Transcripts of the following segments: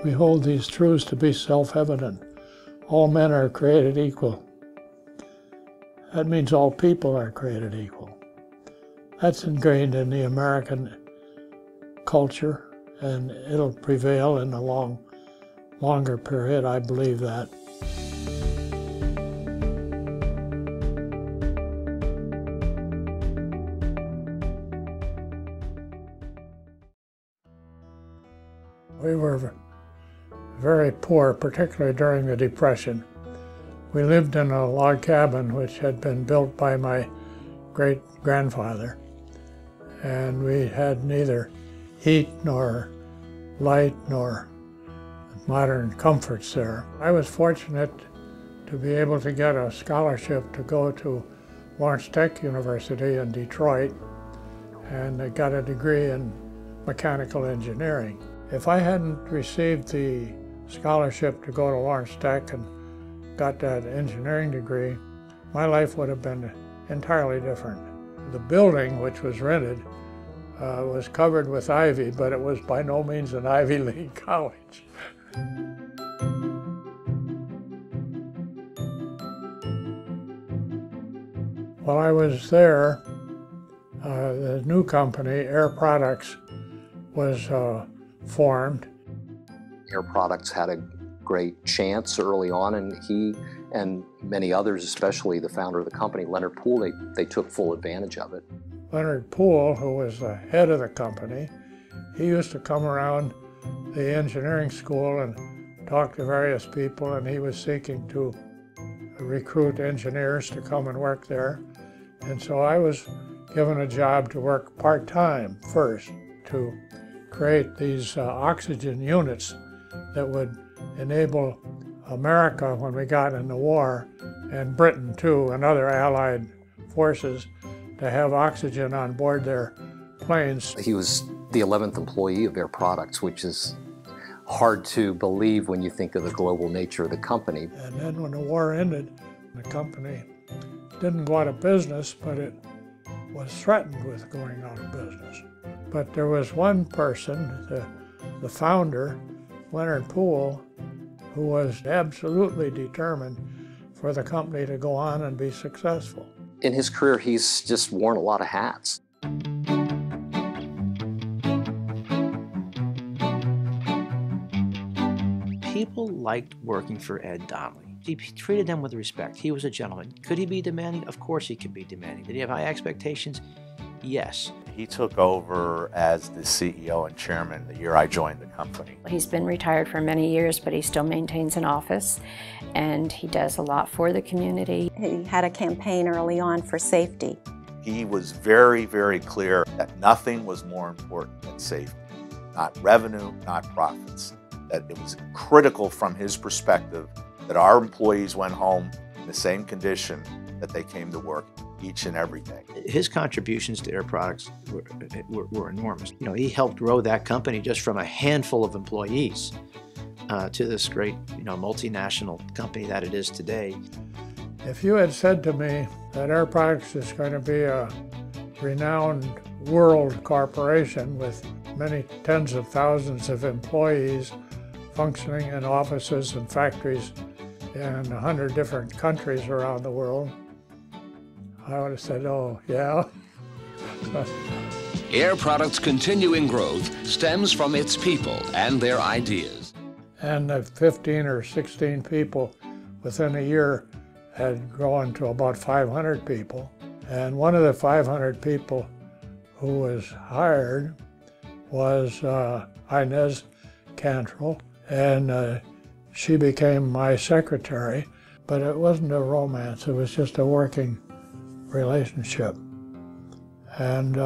We hold these truths to be self-evident. All men are created equal. That means all people are created equal. That's ingrained in the American culture, and it'll prevail in a longer period, I believe that. We were very poor, particularly during the Depression. We lived in a log cabin which had been built by my great-grandfather, and we had neither heat nor light nor modern comforts there. I was fortunate to be able to get a scholarship to go to Lawrence Tech University in Detroit, and I got a degree in mechanical engineering. If I hadn't received the scholarship to go to Lawrence Tech and got that engineering degree, my life would have been entirely different. The building, which was rented, was covered with ivy, but it was by no means an Ivy League college. While I was there, the new company, Air Products, was formed. Air Products had a great chance early on, and he and many others, especially the founder of the company, Leonard Poole, they took full advantage of it. Leonard Poole, who was the head of the company, he used to come around the engineering school and talk to various people, and he was seeking to recruit engineers to come and work there. And so I was given a job to work part-time first to create these oxygen units that would enable America, when we got in the war, and Britain too, and other Allied forces, to have oxygen on board their planes. He was the 11th employee of Air Products, which is hard to believe when you think of the global nature of the company. And then when the war ended, the company didn't go out of business, but it was threatened with going out of business. But there was one person, the founder, Leonard Poole, who was absolutely determined for the company to go on and be successful. In his career, he's just worn a lot of hats. People liked working for Ed Donley. He treated them with respect. He was a gentleman. Could he be demanding? Of course he could be demanding. Did he have high expectations? Yes. He took over as the CEO and chairman the year I joined the company. He's been retired for many years, but he still maintains an office, and he does a lot for the community. He had a campaign early on for safety. He was very, very clear that nothing was more important than safety. Not revenue, not profits. That it was critical from his perspective that our employees went home in the same condition that they came to work each and every day. His contributions to Air Products were enormous. You know, he helped grow that company just from a handful of employees to this great, multinational company that it is today. If you had said to me that Air Products is going to be a renowned world corporation with many tens of thousands of employees functioning in offices and factories in 100 different countries around the world, I would have said, oh, yeah. Air Products' continuing growth stems from its people and their ideas. And the 15 or 16 people within a year had grown to about 500 people. And one of the 500 people who was hired was Inez Cantrell, and she became my secretary. But it wasn't a romance, it was just a working relationship. And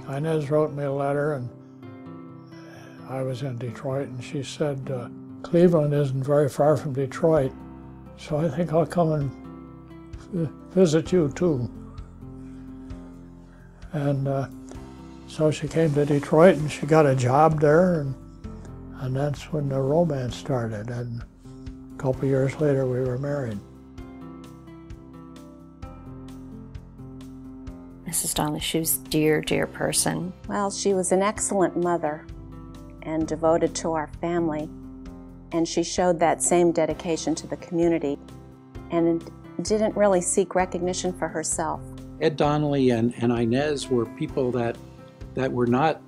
Inez wrote me a letter, and I was in Detroit, and she said, Cleveland isn't very far from Detroit, so I think I'll come and visit you too. And so she came to Detroit, and she got a job there, and that's when the romance started. And a couple of years later, we were married. Mrs. Donley, she was a dear, dear person. Well, she was an excellent mother and devoted to our family. And she showed that same dedication to the community and didn't really seek recognition for herself. Ed Donley and Inez were people that were not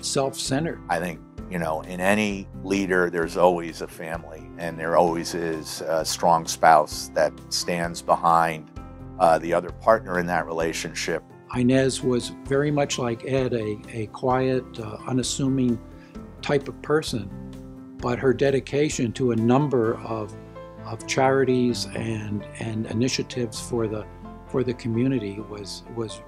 self-centered. I think, you know, in any leader, there's always a family, and there always is a strong spouse that stands behind the other partner in that relationship. Inez was very much like Ed, a quiet, unassuming type of person, but her dedication to a number of charities and initiatives for the community was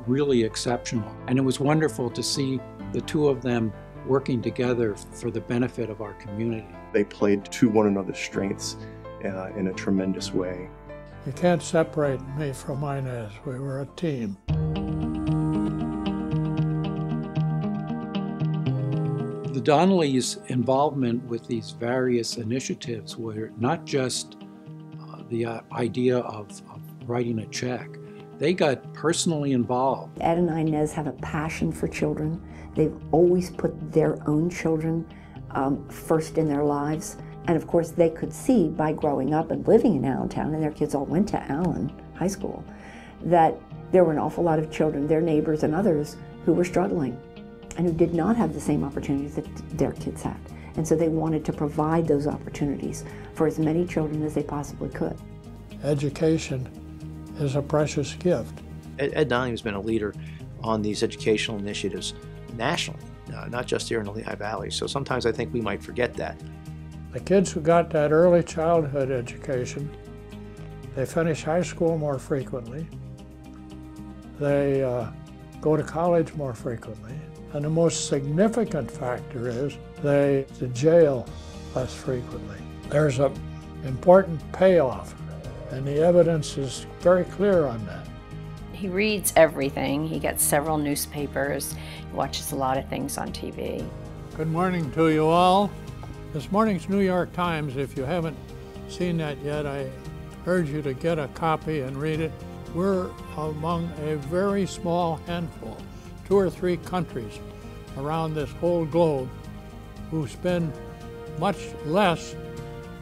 really exceptional. And it was wonderful to see the two of them working together for the benefit of our community. They played to one another's strengths in a tremendous way. You can't separate me from Inez. We were a team. The Donleys' involvement with these various initiatives were not just the idea of writing a check. They got personally involved. Ed and Inez have a passion for children. They've always put their own children first in their lives. And of course, they could see by growing up and living in Allentown, and their kids all went to Allen High School, that there were an awful lot of children, their neighbors and others, who were struggling and who did not have the same opportunities that their kids had. And so they wanted to provide those opportunities for as many children as they possibly could. Education is a precious gift. Ed Donley has been a leader on these educational initiatives nationally, not just here in the Lehigh Valley. So sometimes I think we might forget that. The kids who got that early childhood education, they finish high school more frequently. They go to college more frequently. And the most significant factor is they go to jail less frequently. There's an important payoff, and the evidence is very clear on that. He reads everything. He gets several newspapers. He watches a lot of things on TV. Good morning to you all. This morning's New York Times, if you haven't seen that yet, I urge you to get a copy and read it. We're among a very small handful, 2 or 3 countries around this whole globe who spend much less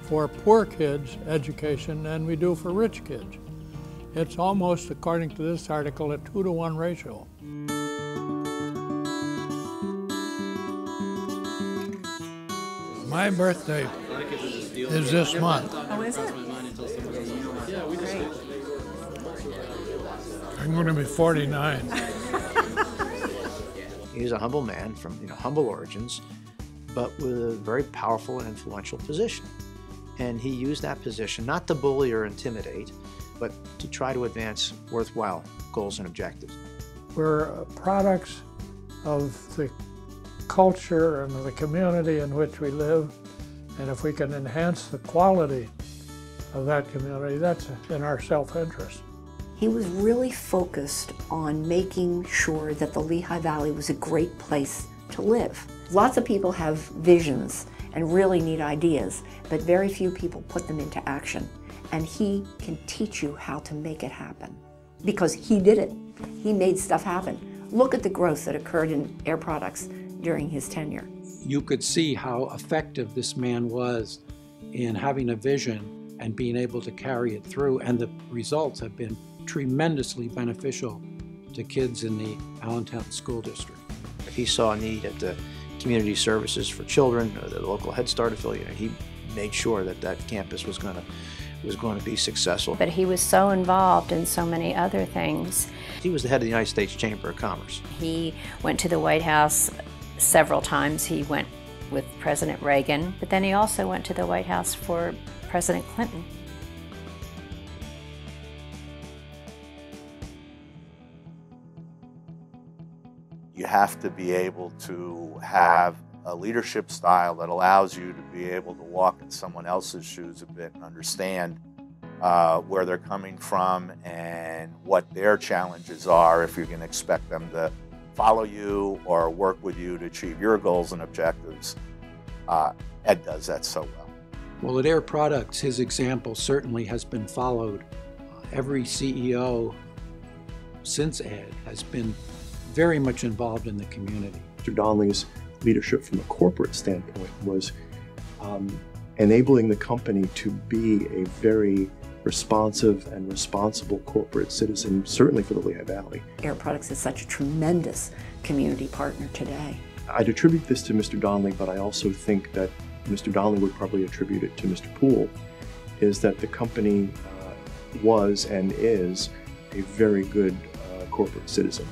for poor kids' education than we do for rich kids. It's almost, according to this article, a 2-to-1 ratio. My birthday is this month. Oh, is it? Great. I'm going to be 49. He's a humble man from humble origins, but with a very powerful and influential position. And he used that position not to bully or intimidate, but to try to advance worthwhile goals and objectives. We're products of the culture and the community in which we live, and if we can enhance the quality of that community, that's in our self-interest. He was really focused on making sure that the Lehigh Valley was a great place to live. Lots of people have visions and really neat ideas, but very few people put them into action. And he can teach you how to make it happen, because he did it. He made stuff happen. Look at the growth that occurred in Air Products during his tenure. You could see how effective this man was in having a vision and being able to carry it through, and the results have been tremendously beneficial to kids in the Allentown School District. If he saw a need at the community services for children, or the local Head Start affiliate, he made sure that that campus was going to be successful. But he was so involved in so many other things. He was the head of the United States Chamber of Commerce. He went to the White House several times. He went with President Reagan, but then he also went to the White House for President Clinton. You have to be able to have a leadership style that allows you to be able to walk in someone else's shoes a bit and understand where they're coming from and what their challenges are if you're going to expect them to follow you or work with you to achieve your goals and objectives. Ed does that so well. Well, at Air Products, his example certainly has been followed. Every CEO since Ed has been very much involved in the community. Mr. Donley's leadership from a corporate standpoint was enabling the company to be a very responsive and responsible corporate citizen, certainly for the Lehigh Valley. Air Products is such a tremendous community partner today. I'd attribute this to Mr. Donley, but I also think that Mr. Donley would probably attribute it to Mr. Poole, is that the company was and is a very good corporate citizen.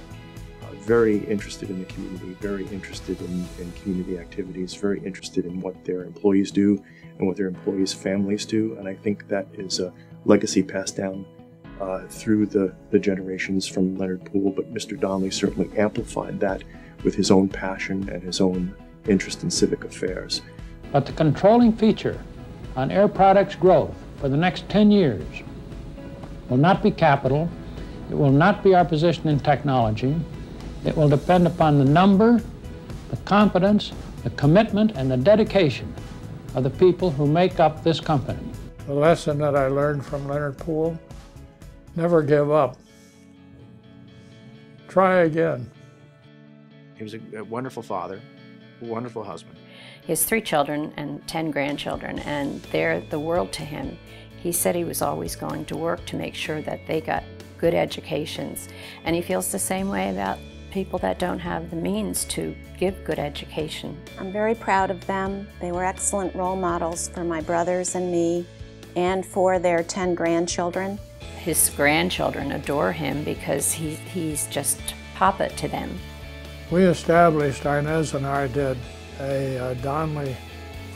Very interested in the community, very interested in community activities, very interested in what their employees do and what their employees' families do. And I think that is a legacy passed down through the generations from Leonard Poole, but Mr. Donley certainly amplified that with his own passion and his own interest in civic affairs. But the controlling feature on Air Products' growth for the next 10 years will not be capital, it will not be our position in technology. It will depend upon the number, the competence, the commitment, and the dedication of the people who make up this company. The lesson that I learned from Leonard Poole: never give up. Try again. He was a wonderful father, a wonderful husband. He has 3 children and 10 grandchildren, and they're the world to him. He said he was always going to work to make sure that they got good educations, and he feels the same way about people that don't have the means to give good education. I'm very proud of them. They were excellent role models for my brothers and me, and for their 10 grandchildren. His grandchildren adore him because he's just Papa to them. We established, Inez and I did, a Donley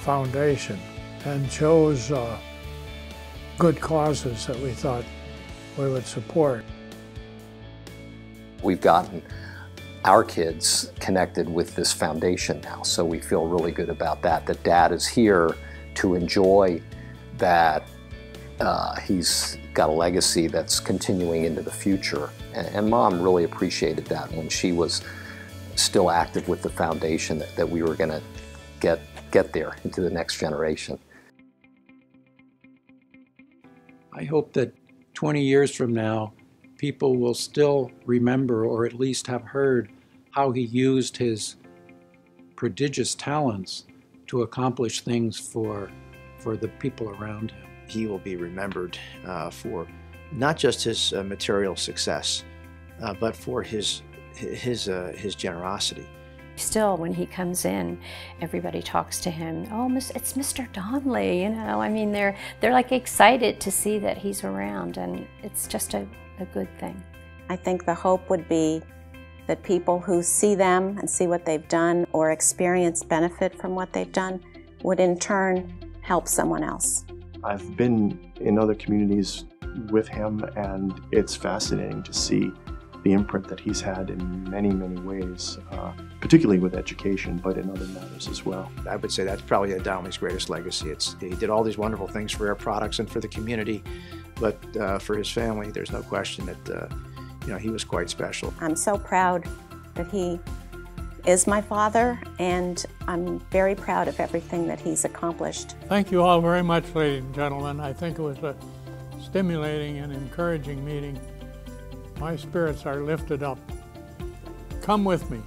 Foundation and chose good causes that we thought we would support. We've gotten our kids connected with this foundation now, so we feel really good about that, that Dad is here to enjoy that. He's got a legacy that's continuing into the future, and Mom really appreciated that when she was still active with the foundation, that we were going to get there into the next generation. I hope that 20 years from now, people will still remember, or at least have heard, how he used his prodigious talents to accomplish things for the people around him. He will be remembered for not just his material success, but for his generosity. Still, when he comes in, everybody talks to him, "Oh, it's Mr. Donley," you know. I mean, they're like excited to see that he's around, and it's just a good thing. I think the hope would be that people who see them and see what they've done or experience benefit from what they've done would in turn help someone else. I've been in other communities with him, and it's fascinating to see the imprint that he's had in many, many ways, particularly with education, but in other matters as well. I would say that's probably Ed Donley's greatest legacy. He did all these wonderful things for Air Products and for the community, but for his family, there's no question that he was quite special. I'm so proud that he is my father, and I'm very proud of everything that he's accomplished. Thank you all very much, ladies and gentlemen. I think it was a stimulating and encouraging meeting. My spirits are lifted up. Come with me.